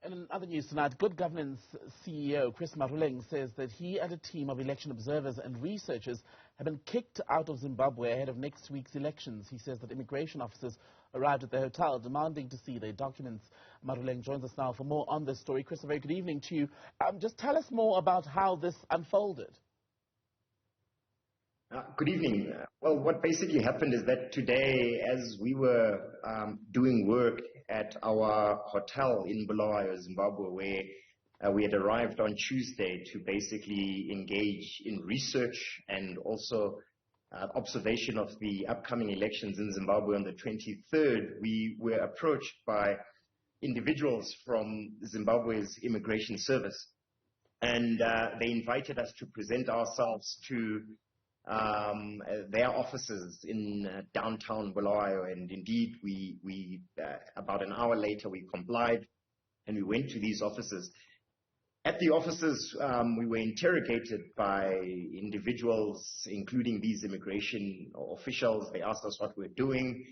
And in other news tonight, Good Governance CEO Chris Maroleng says that he and a team of election observers and researchers have been kicked out of Zimbabwe ahead of next week's elections. He says that immigration officers arrived at the hotel demanding to see their documents. Maroleng joins us now for more on this story. Chris, a very good evening to you. Just tell us more about how this unfolded. Good evening. Well, what basically happened is that today, as we were doing work at our hotel in Bulawayo, Zimbabwe, where we had arrived on Tuesday to basically engage in research and also observation of the upcoming elections in Zimbabwe on the 23rd, we were approached by individuals from Zimbabwe's immigration service. And they invited us to present ourselves to their offices in downtown Bulawayo, and indeed we about an hour later we complied and we went to these offices. At the offices we were interrogated by individuals, including these immigration officials. They asked us what we were doing,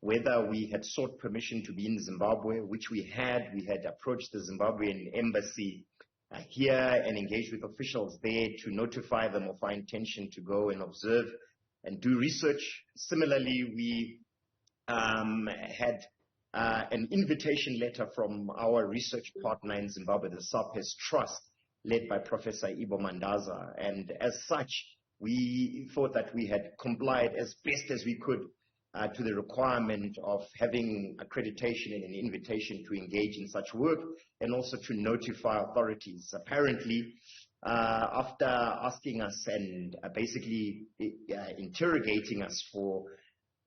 whether we had sought permission to be in Zimbabwe, which we had. We had approached the Zimbabwean embassy here and engage with officials there to notify them of our intention to go and observe and do research. Similarly, we had an invitation letter from our research partner in Zimbabwe, the SAPES Trust, led by Professor Ibo Mandaza. And as such, we thought that we had complied as best as we could to the requirement of having accreditation and an invitation to engage in such work, and also to notify authorities. Apparently, after asking us and basically interrogating us for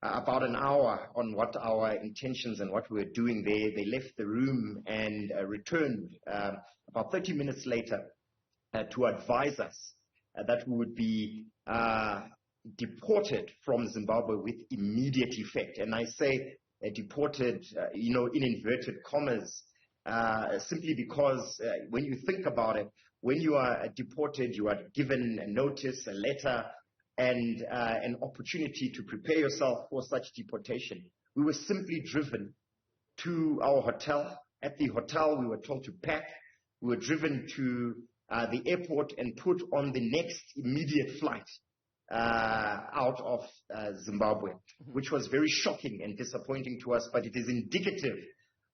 about an hour on what our intentions and what we were doing there, they left the room and returned about 30 minutes later to advise us that we would be deported from Zimbabwe with immediate effect. And I say deported, in inverted commas, simply because when you think about it, when you are deported, you are given a notice, a letter, and an opportunity to prepare yourself for such deportation. We were simply driven to our hotel. At the hotel, we were told to pack. We were driven to the airport and put on the next immediate flight out of Zimbabwe, which was very shocking and disappointing to us, but it is indicative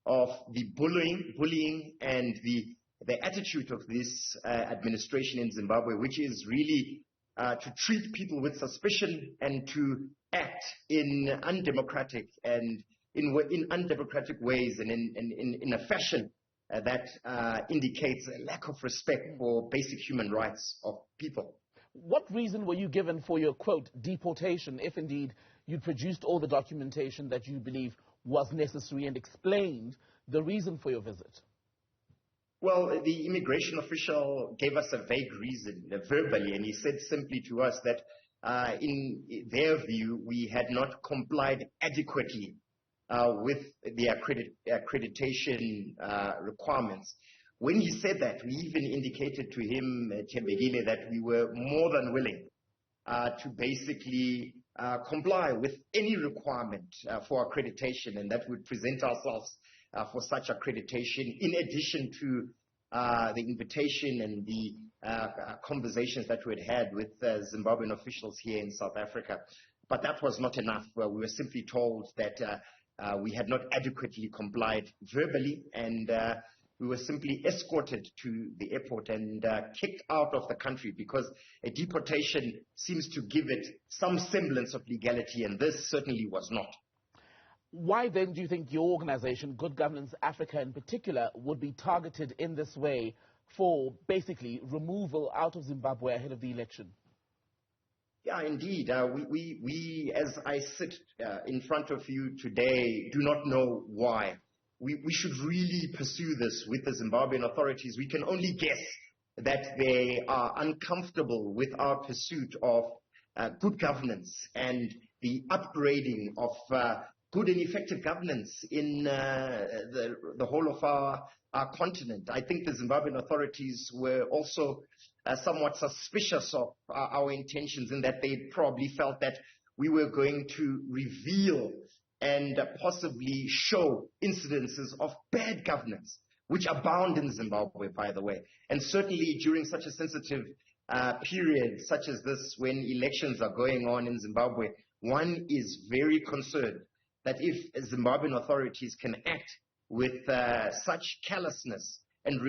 of the bullying and the attitude of this administration in Zimbabwe, which is really to treat people with suspicion and to act in undemocratic and in undemocratic ways and in a fashion that indicates a lack of respect for basic human rights of people. What reason were you given for your, quote, deportation, if indeed you'd produced all the documentation that you believe was necessary and explained the reason for your visit? Well, the immigration official gave us a vague reason verbally, and he said simply to us that in their view, we had not complied adequately with the accreditation requirements. When he said that, we even indicated to him, Tembegile, that we were more than willing to basically comply with any requirement for accreditation, and that would present ourselves for such accreditation, in addition to the invitation and the conversations that we had with Zimbabwean officials here in South Africa. But that was not enough. We were simply told that we had not adequately complied verbally, and we were simply escorted to the airport and kicked out of the country, because a deportation seems to give it some semblance of legality, and this certainly was not. Why then do you think your organization, Good Governance Africa in particular, would be targeted in this way for basically removal out of Zimbabwe ahead of the election? Yeah, indeed. We, as I sit in front of you today, do not know why. We should really pursue this with the Zimbabwean authorities. We can only guess that they are uncomfortable with our pursuit of good governance and the upgrading of good and effective governance in the whole of our continent. I think the Zimbabwean authorities were also somewhat suspicious of our intentions, in that they probably felt that we were going to reveal and possibly show incidences of bad governance, which abound in Zimbabwe, by the way. And certainly during such a sensitive period such as this, when elections are going on in Zimbabwe, one is very concerned that if Zimbabwean authorities can act with such callousness and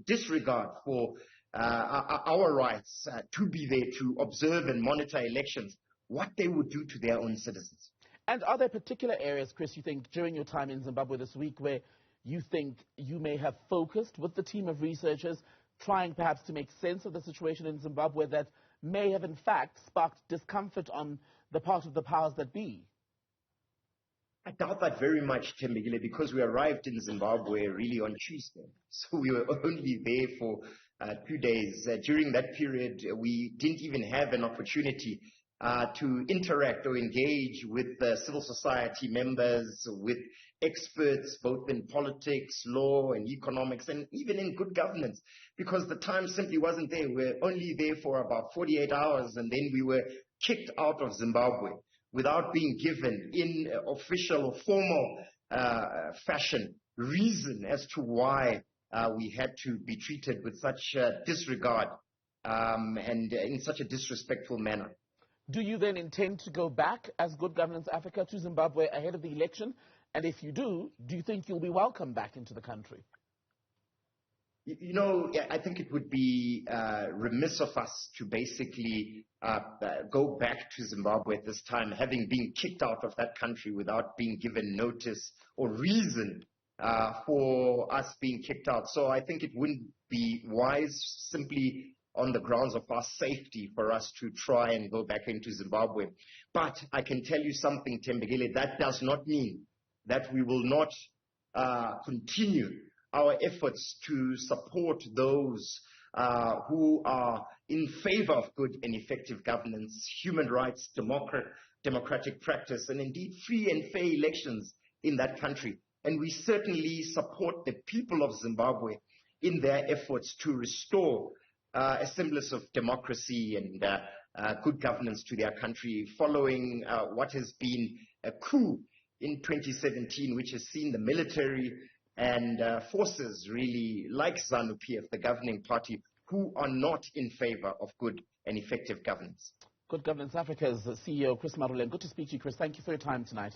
disregard for our rights to be there to observe and monitor elections, what they would do to their own citizens. And are there particular areas, Chris, you think during your time in Zimbabwe this week where you think you may have focused with the team of researchers, trying perhaps to make sense of the situation in Zimbabwe that may have in fact sparked discomfort on the part of the powers that be? I doubt that very much, Tembegile, because we arrived in Zimbabwe really on Tuesday. So we were only there for 2 days. During that period, we didn't even have an opportunity to interact or engage with civil society members, with experts, both in politics, law, and economics, and even in good governance, because the time simply wasn't there. We were only there for about 48 hours, and then we were kicked out of Zimbabwe without being given in official or formal fashion reason as to why we had to be treated with such disregard and in such a disrespectful manner. Do you then intend to go back as Good Governance Africa to Zimbabwe ahead of the election? And if you do you think you'll be welcome back into the country? You know, I think it would be remiss of us to basically go back to Zimbabwe at this time, having been kicked out of that country without being given notice or reason for us being kicked out. So I think it wouldn't be wise, simply on the grounds of our safety, for us to try and go back into Zimbabwe. But I can tell you something, Tembegile, that does not mean that we will not continue our efforts to support those who are in favor of good and effective governance, human rights, democratic practice, and indeed free and fair elections in that country. And we certainly support the people of Zimbabwe in their efforts to restore a semblance of democracy and good governance to their country, following what has been a coup in 2017, which has seen the military and forces really like ZANU-PF, the governing party, who are not in favor of good and effective governance. Good Governance Africa's CEO Chris Maroleng. Good to speak to you, Chris. Thank you for your time tonight.